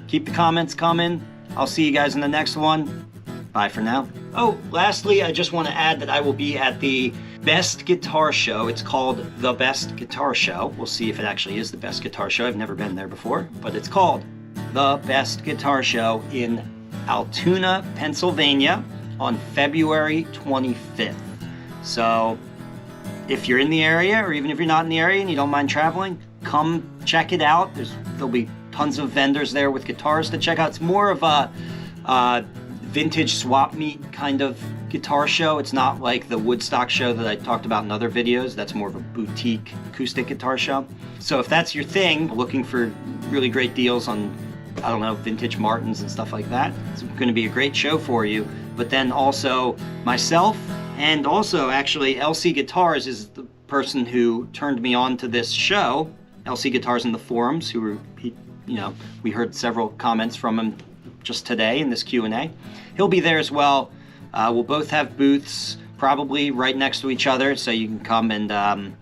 Keep the comments coming. I'll see you guys in the next one. Bye for now. Oh, lastly, I just want to add that I will be at the Best Guitar Show. It's called The Best Guitar Show. We'll see if it actually is the Best Guitar Show. I've never been there before, but it's called The Best Guitar Show in Altoona, Pennsylvania on February 25th. So if you're in the area, or even if you're not in the area and you don't mind traveling, come check it out. There'll be tons of vendors there with guitars to check out. It's more of a vintage swap meet kind of guitar show. It's not like the Woodstock show that I talked about in other videos. That's more of a boutique acoustic guitar show. So if that's your thing, looking for really great deals on, I don't know, vintage Martins and stuff like that, it's going to be a great show for you. But then also myself, and also actually LC Guitars is the person who turned me on to this show. LC Guitars in the forums, we heard several comments from him just today in this Q&A. He'll be there as well. We'll both have booths, probably right next to each other, so you can come and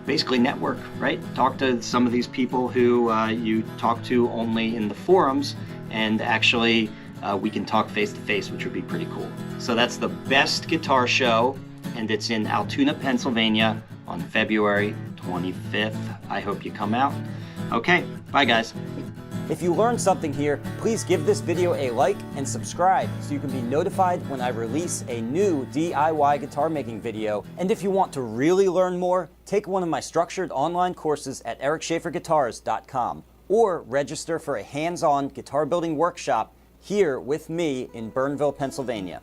basically network, right? Talk to some of these people who you talk to only in the forums, and actually we can talk face to face, which would be pretty cool. So that's the Best Guitar Show, and it's in Altoona, Pennsylvania on February 25th. I hope you come out. Okay, bye guys. If you learned something here, please give this video a like and subscribe so you can be notified when I release a new DIY guitar making video. And if you want to really learn more, take one of my structured online courses at ericschaferguitars.com or register for a hands-on guitar building workshop here with me in Burnville, Pennsylvania.